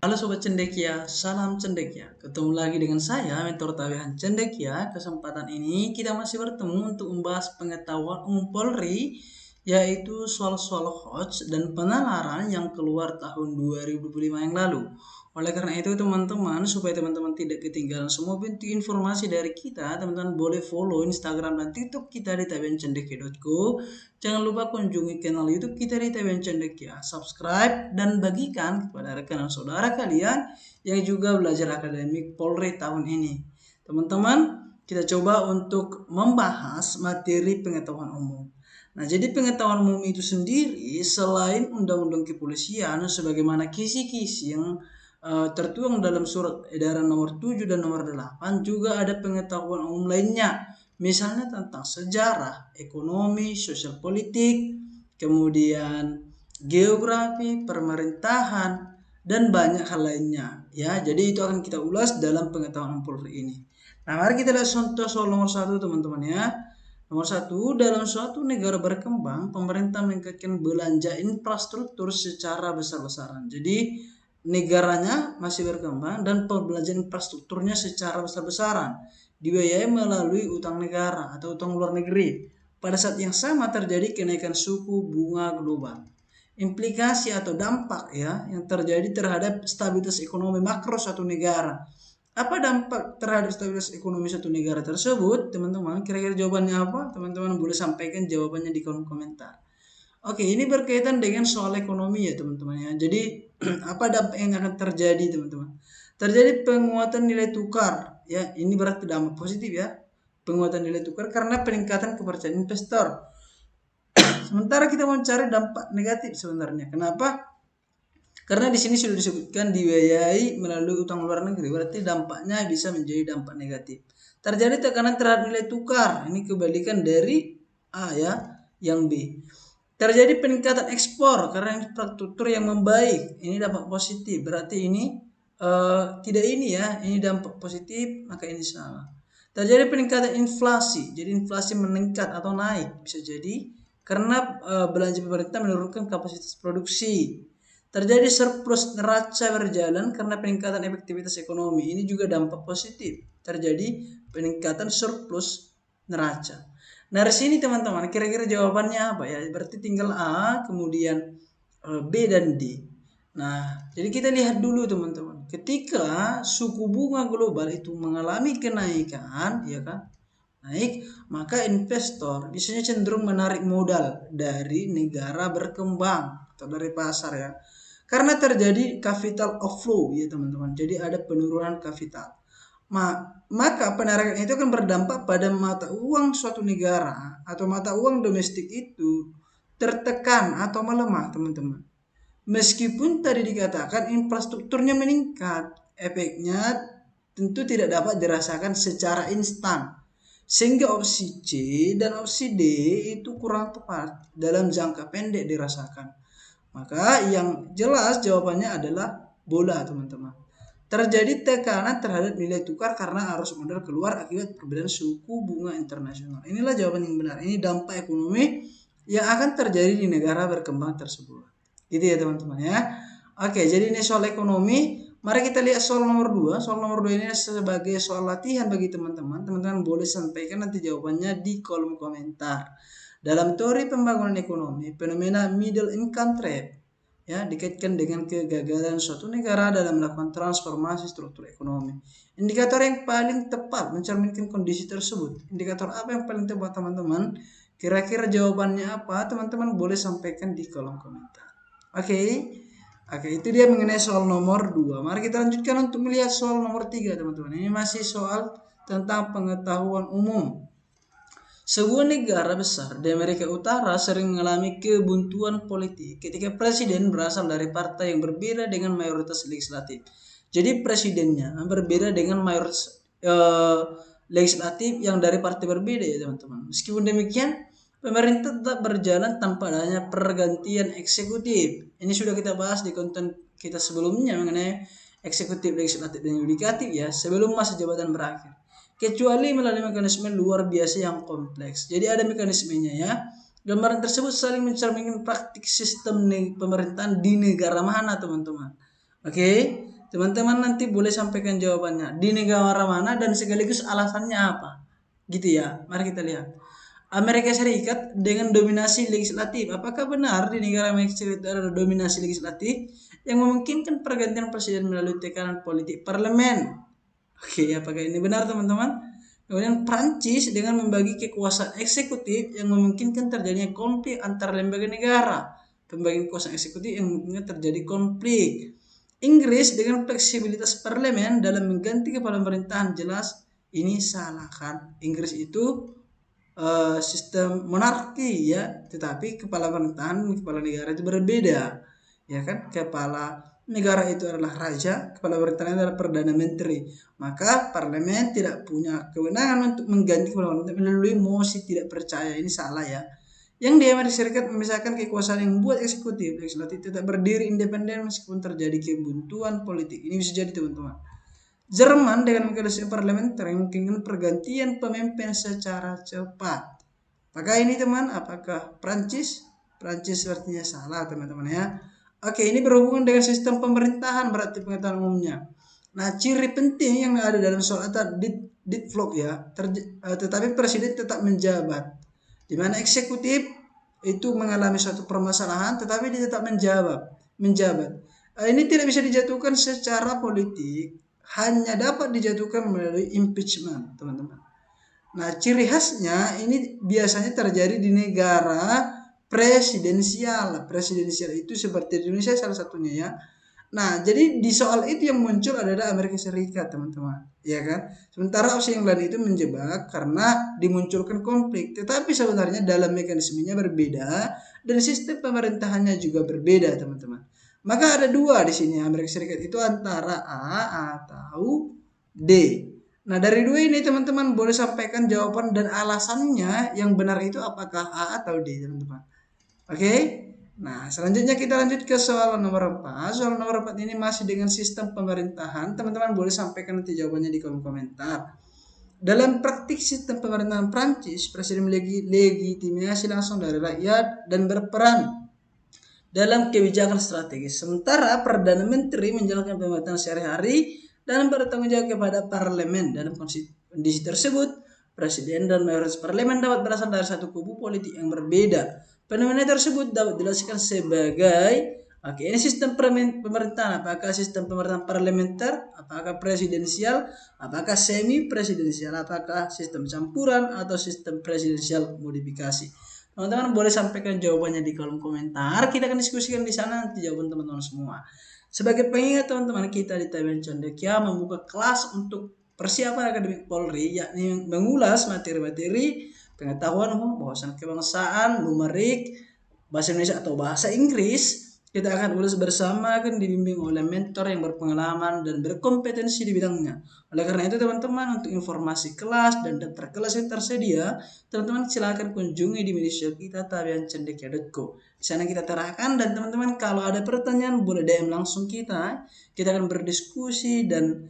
Halo Sobat Cendekia, salam Cendekia. Ketemu lagi dengan saya, Mentor Tawihan Cendekia. Kesempatan ini kita masih bertemu untuk membahas pengetahuan umum Polri, yaitu soal-soal hoax dan penalaran yang keluar tahun 2025 yang lalu. Oleh karena itu teman-teman, supaya teman-teman tidak ketinggalan semua bentuk informasi dari kita, teman-teman boleh follow Instagram dan TikTok kita di tawihancendekia.co. Jangan lupa kunjungi kanal YouTube kita di TWN Cendekia. Subscribe dan bagikan kepada rekan dan saudara kalian yang juga belajar akademik Polri tahun ini. Teman-teman, kita coba untuk membahas materi pengetahuan umum. Nah, jadi pengetahuan umum itu sendiri selain undang-undang kepolisian sebagaimana kisi-kisi yang tertuang dalam surat edaran nomor 7 dan nomor 8, juga ada pengetahuan umum lainnya. Misalnya tentang sejarah, ekonomi, sosial politik, kemudian geografi, pemerintahan, dan banyak hal lainnya. Ya, jadi itu akan kita ulas dalam pengetahuan umum Polri ini. Nah, mari kita lihat contoh soal nomor 1 teman-teman ya. Nomor 1, dalam suatu negara berkembang, pemerintah meningkatkan belanja infrastruktur secara besar-besaran. Jadi negaranya masih berkembang dan pembelanjaan infrastrukturnya secara besar-besaran dibiayai melalui utang negara atau utang luar negeri. Pada saat yang sama terjadi kenaikan suku bunga global. Implikasi atau dampak ya yang terjadi terhadap stabilitas ekonomi makro suatu negara. Apa dampak terhadap stabilitas ekonomi suatu negara tersebut, teman-teman? Kira-kira jawabannya apa? Teman-teman boleh sampaikan jawabannya di kolom komentar. Oke, ini berkaitan dengan soal ekonomi ya teman-teman ya. Jadi apa dampak yang akan terjadi teman-teman? Terjadi penguatan nilai tukar ya. Ini berarti dampak positif ya. Penguatan nilai tukar karena peningkatan kepercayaan investor. Sementara kita mencari dampak negatif sebenarnya. Kenapa? Karena di sini sudah disebutkan dibiayai melalui utang luar negeri, berarti dampaknya bisa menjadi dampak negatif. Terjadi tekanan terhadap nilai tukar, ini kebalikan dari A ya, yang B. Terjadi peningkatan ekspor karena infrastruktur yang membaik, ini dampak positif. Berarti ini tidak ini ya, ini dampak positif, maka ini salah. Terjadi peningkatan inflasi, jadi inflasi meningkat atau naik bisa jadi karena belanja pemerintah menurunkan kapasitas produksi. Terjadi surplus neraca berjalan karena peningkatan efektivitas ekonomi. Ini juga dampak positif. Terjadi peningkatan surplus neraca. Nah, dari sini teman-teman, kira-kira jawabannya apa ya? Berarti tinggal A, kemudian B dan D. Nah, jadi kita lihat dulu teman-teman. Ketika suku bunga global itu mengalami kenaikan, ya kan? Naik, maka investor biasanya cenderung menarik modal dari negara berkembang atau dari pasar ya. Karena terjadi capital outflow ya teman-teman. Jadi ada penurunan kapital. Maka penarikan itu akan berdampak pada mata uang suatu negara atau mata uang domestik itu tertekan atau melemah teman-teman. Meskipun tadi dikatakan infrastrukturnya meningkat, efeknya tentu tidak dapat dirasakan secara instan. Sehingga opsi C dan opsi D itu kurang tepat dalam jangka pendek dirasakan. Maka yang jelas jawabannya adalah bola teman-teman. Terjadi tekanan terhadap nilai tukar karena arus modal keluar akibat perbedaan suku bunga internasional. Inilah jawaban yang benar. Ini dampak ekonomi yang akan terjadi di negara berkembang tersebut. Gitu ya teman-teman ya. Oke, jadi ini soal ekonomi. Mari kita lihat soal nomor 2. Soal nomor 2 ini sebagai soal latihan bagi teman-teman. Teman-teman boleh sampaikan nanti jawabannya di kolom komentar. Dalam teori pembangunan ekonomi, fenomena middle income trap ya dikaitkan dengan kegagalan suatu negara dalam melakukan transformasi struktur ekonomi. Indikator yang paling tepat mencerminkan kondisi tersebut. Indikator apa yang paling tepat teman-teman? Kira-kira jawabannya apa? Teman-teman boleh sampaikan di kolom komentar. Oke. Oke, itu dia mengenai soal nomor 2. Mari kita lanjutkan untuk melihat soal nomor 3, teman-teman. Ini masih soal tentang pengetahuan umum. Sebuah negara besar di Amerika Utara sering mengalami kebuntuan politik ketika presiden berasal dari partai yang berbeda dengan mayoritas legislatif. Jadi presidennya berbeda dengan mayoritas legislatif yang dari partai berbeda ya teman-teman. Meskipun demikian, pemerintah tetap berjalan tanpa adanya pergantian eksekutif. Ini sudah kita bahas di konten kita sebelumnya mengenai eksekutif, legislatif, dan yudikatif ya sebelum masa jabatan berakhir. Kecuali melalui mekanisme luar biasa yang kompleks. Jadi ada mekanismenya ya. Gambaran tersebut saling mencerminkan praktik sistem pemerintahan di negara mana teman-teman. Oke. Teman-teman nanti boleh sampaikan jawabannya. Di negara mana dan sekaligus alasannya apa? Gitu ya. Mari kita lihat. Amerika Serikat dengan dominasi legislatif. Apakah benar di negara Amerika Serikat ada dominasi legislatif yang memungkinkan pergantian presiden melalui tekanan politik parlemen? Oke, apakah ini benar teman-teman? Kemudian Prancis dengan membagi kekuasaan eksekutif yang memungkinkan terjadinya konflik antar lembaga negara. Pembagian kekuasaan eksekutif yang memungkinkan terjadi konflik. Inggris dengan fleksibilitas parlemen dalam mengganti kepala pemerintahan, jelas ini salah kan? Inggris itu sistem monarki ya, tetapi kepala pemerintahan kepala negara itu berbeda, ya kan? Kepala negara itu adalah raja, kepala pemerintahan adalah perdana menteri. Maka parlemen tidak punya kewenangan untuk mengganti kepala pemerintahan melalui mosi tidak percaya. Ini salah ya. Yang di Amerika Serikat memisahkan kekuasaan yang membuat eksekutif, legislatif tetap berdiri independen meskipun terjadi kebuntuan politik. Ini bisa jadi teman-teman. Jerman dengan mekanisme parlementer memungkinkan pergantian pemimpin secara cepat. Apakah ini teman? Apakah Prancis? Prancis sepertinya salah teman-teman ya. Oke, ini berhubungan dengan sistem pemerintahan berarti pengetahuan umumnya. Nah, ciri penting yang ada dalam soal deadlock ya, tetapi presiden tetap menjabat. Di mana eksekutif itu mengalami suatu permasalahan tetapi dia tetap menjabat. Ini tidak bisa dijatuhkan secara politik, hanya dapat dijatuhkan melalui impeachment, teman-teman. Nah, ciri khasnya ini biasanya terjadi di negara presidensial. Presidensial itu seperti di Indonesia salah satunya ya. Nah, jadi di soal itu yang muncul adalah Amerika Serikat, teman-teman. Ya kan? Sementara opsi yang lain itu menjebak karena dimunculkan konflik. Tetapi sebenarnya dalam mekanismenya berbeda dan sistem pemerintahannya juga berbeda, teman-teman. Maka ada dua di sini Amerika Serikat itu antara A atau D. Nah, dari dua ini teman-teman boleh sampaikan jawaban dan alasannya yang benar itu apakah A atau D, teman-teman. Oke? Nah, selanjutnya kita lanjut ke soal nomor 4. Soal nomor 4 ini masih dengan sistem pemerintahan. Teman-teman boleh sampaikan nanti jawabannya di kolom komentar. Dalam praktik sistem pemerintahan Prancis, presiden legitimasi langsung dari rakyat dan berperan dalam kebijakan strategis. Sementara Perdana Menteri menjalankan pemerintahan sehari-hari dan bertanggung jawab kepada parlemen. Dalam kondisi tersebut, presiden dan mayoritas parlemen dapat berasal dari satu kubu politik yang berbeda. Fenomena tersebut dapat dijelaskan sebagai ini sistem pemerintahan. Apakah sistem pemerintahan parlementer, apakah presidensial, apakah semi presidensial, apakah sistem campuran atau sistem presidensial modifikasi. Teman-teman boleh sampaikan jawabannya di kolom komentar. Kita akan diskusikan di sana nanti jawaban teman-teman semua. Sebagai pengingat teman-teman, kita di TBN Cendekia membuka kelas untuk persiapan akademik Polri, yakni mengulas materi-materi pengetahuan umum, wawasan kebangsaan, numerik, bahasa Indonesia atau bahasa Inggris. Kita akan ulas bersama, akan dibimbing oleh mentor yang berpengalaman dan berkompetensi di bidangnya. Oleh karena itu teman-teman, untuk informasi kelas dan daftar kelas yang tersedia, teman-teman silakan kunjungi di media sosial kita tabiancendekia.co. Di sana kita terangkan, dan teman-teman kalau ada pertanyaan boleh DM langsung kita. Kita akan berdiskusi dan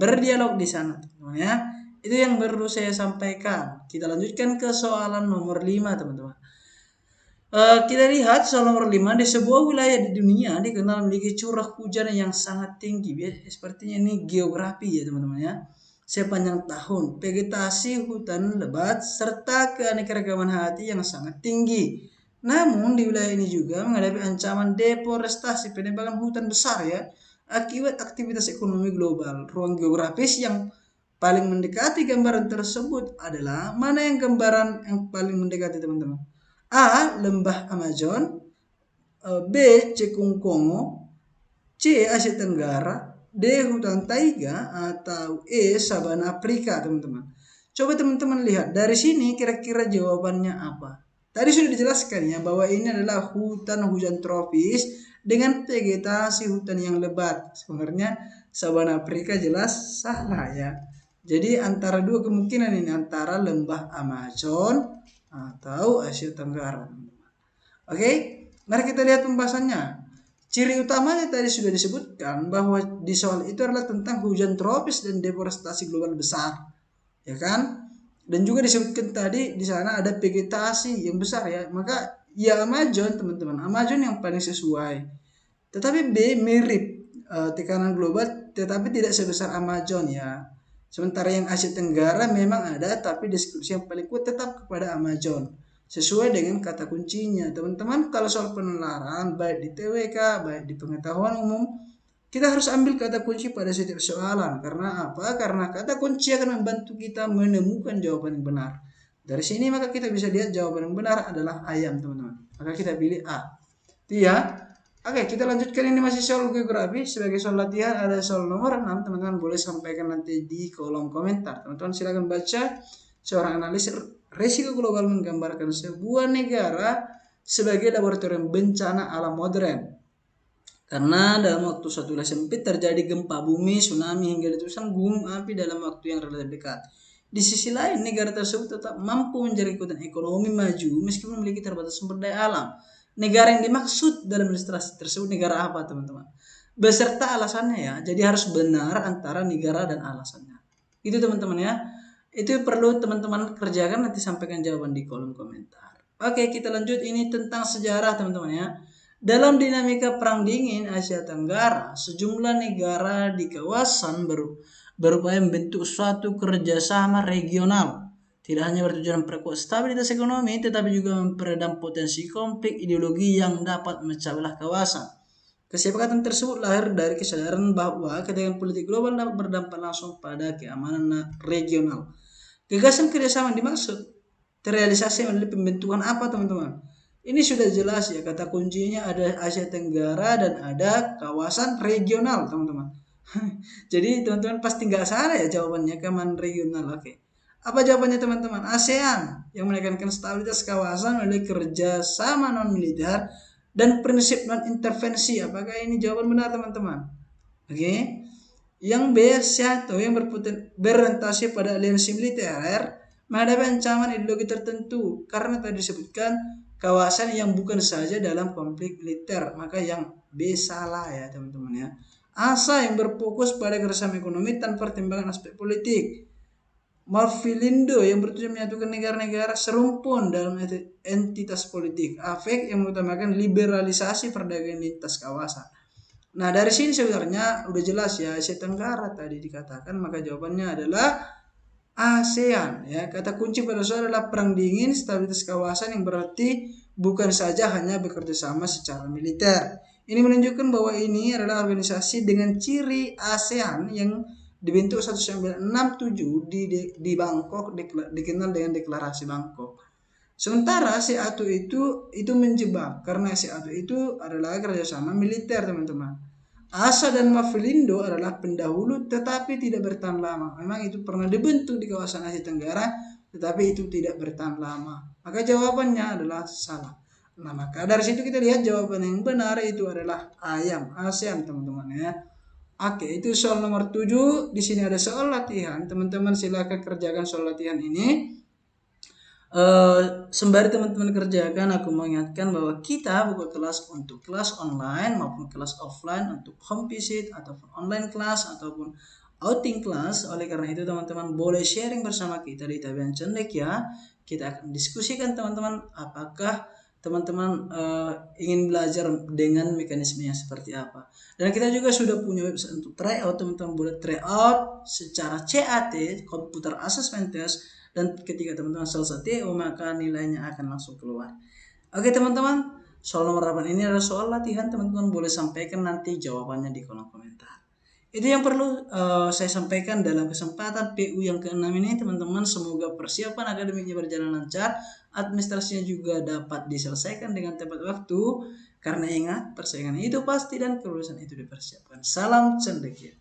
berdialog di sana, teman-teman ya. Itu yang perlu saya sampaikan. Kita lanjutkan ke soalan nomor 5, teman-teman. Kita lihat soal nomor 5, di sebuah wilayah di dunia dikenal memiliki curah hujan yang sangat tinggi. Sepertinya ini geografi ya teman-teman ya. Sepanjang tahun, vegetasi hutan lebat serta keanekaragaman hayati yang sangat tinggi. Namun di wilayah ini juga menghadapi ancaman deforestasi, penebangan hutan besar ya, akibat aktivitas ekonomi global. Ruang geografis yang paling mendekati gambaran tersebut adalah mana yang gambaran yang paling mendekati teman-teman? A. Lembah Amazon, B. Cekung Kongo, C. Asia Tenggara, D. Hutan taiga, atau E. Sabana Afrika, teman-teman. Coba teman-teman lihat dari sini kira-kira jawabannya apa. Tadi sudah dijelaskan ya bahwa ini adalah hutan hujan tropis dengan vegetasi hutan yang lebat. Sebenarnya Sabana Afrika jelas salah ya. Jadi antara dua kemungkinan ini, antara lembah Amazon atau Asia Tenggara. Oke, mari kita lihat pembahasannya. Ciri utamanya tadi sudah disebutkan bahwa di soal itu adalah tentang hujan tropis dan deforestasi global besar, ya kan? Dan juga disebutkan tadi di sana ada vegetasi yang besar ya. Maka ya Amazon teman-teman, Amazon yang paling sesuai. Tetapi B mirip tekanan global tetapi tidak sebesar Amazon ya. Sementara yang Asia Tenggara memang ada, tapi deskripsi yang paling kuat tetap kepada Amazon. Sesuai dengan kata kuncinya. Teman-teman, kalau soal penularan, baik di TWK, baik di pengetahuan umum, kita harus ambil kata kunci pada setiap soalan. Karena apa? Karena kata kunci akan membantu kita menemukan jawaban yang benar. Dari sini maka kita bisa lihat jawaban yang benar adalah ayam, teman-teman. Maka kita pilih A. Itu ya. Oke, kita lanjutkan, ini masih soal geografi. Sebagai soal latihan ada soal nomor 6, teman-teman boleh sampaikan nanti di kolom komentar. Teman-teman silakan baca. Seorang analis risiko global menggambarkan sebuah negara sebagai laboratorium bencana alam modern. Karena dalam waktu satu wilayah sempit terjadi gempa bumi, tsunami, hingga letusan gunung api dalam waktu yang relatif dekat. Di sisi lain, negara tersebut tetap mampu menjadi ikutan ekonomi maju meskipun memiliki terbatas sumber daya alam. Negara yang dimaksud dalam ilustrasi tersebut negara apa, teman-teman? Beserta alasannya ya. Jadi harus benar antara negara dan alasannya. Itu teman-teman ya. Itu perlu teman-teman kerjakan, nanti sampaikan jawaban di kolom komentar. Oke, kita lanjut, ini tentang sejarah teman-teman ya. Dalam dinamika Perang Dingin Asia Tenggara, sejumlah negara di kawasan berupaya membentuk suatu kerjasama regional. Tidak hanya bertujuan memperkuat stabilitas ekonomi, tetapi juga memperedam potensi konflik ideologi yang dapat memecah belah kawasan. Kesepakatan tersebut lahir dari kesadaran bahwa ketegangan politik global dapat berdampak langsung pada keamanan regional. Gagasan kerjasama dimaksud terrealisasi melalui pembentukan apa, teman-teman? Ini sudah jelas ya, kata kuncinya ada Asia Tenggara dan ada kawasan regional, teman-teman. Jadi teman-teman pasti nggak salah ya jawabannya, keamanan regional. Oke. Apa jawabannya, teman-teman? ASEAN yang menekankan stabilitas kawasan melalui kerjasama non militer dan prinsip non intervensi. Apakah ini jawaban benar, teman-teman? Oke. Yang B, SEATO yang berorientasi pada aliansi militer menghadapi ancaman ideologi tertentu. Karena tadi disebutkan kawasan yang bukan saja dalam konflik militer, maka yang B salah ya, teman-teman ya. ASA yang berfokus pada kerjasama ekonomi tanpa pertimbangan aspek politik. Mafielindo yang bertujuan menyatukan negara-negara serumpun dalam entitas politik. APEC yang mengutamakan liberalisasi perdagangan lintas kawasan. Nah, dari sini sebenarnya udah jelas ya, Asia Tenggara tadi dikatakan, maka jawabannya adalah ASEAN ya. Kata kunci pada soal adalah perang dingin, stabilitas kawasan, yang berarti bukan saja hanya bekerja sama secara militer. Ini menunjukkan bahwa ini adalah organisasi dengan ciri ASEAN yang dibentuk 1967 di Bangkok, dikenal dengan Deklarasi Bangkok. Sementara SEATO itu menjebak, karena SEATO itu adalah kerjasama militer, teman-teman. ASA dan Mafielindo adalah pendahulu tetapi tidak bertahan lama. Memang itu pernah dibentuk di kawasan Asia Tenggara, tetapi itu tidak bertahan lama. Maka jawabannya adalah salah. Nah, maka dari situ kita lihat jawaban yang benar itu adalah ayam, ASEAN, teman-teman ya. Oke, itu soal nomor 7. Di sini ada soal latihan. Teman-teman silakan kerjakan soal latihan ini. Sembari teman-teman kerjakan, aku mau ingatkan bahwa kita buka kelas untuk kelas online maupun kelas offline, untuk home visit ataupun online kelas ataupun outing kelas. Oleh karena itu teman-teman boleh sharing bersama kita di Tabian Cendekia. Kita akan diskusikan teman-teman, apakah teman-teman ingin belajar dengan mekanismenya seperti apa. Dan kita juga sudah punya website untuk tryout. Teman-teman boleh tryout secara CAT, Computer Assessment Test, dan ketika teman-teman selesai TO maka nilainya akan langsung keluar. Oke teman-teman, soal nomor 8 ini adalah soal latihan. Teman-teman boleh sampaikan nanti jawabannya di kolom komentar. Itu yang perlu saya sampaikan dalam kesempatan PU yang ke-6 ini, teman-teman. Semoga persiapan akademiknya berjalan lancar, administrasinya juga dapat diselesaikan dengan tepat waktu. Karena ingat, persaingan itu pasti dan kelulusan itu dipersiapkan. Salam cendekia.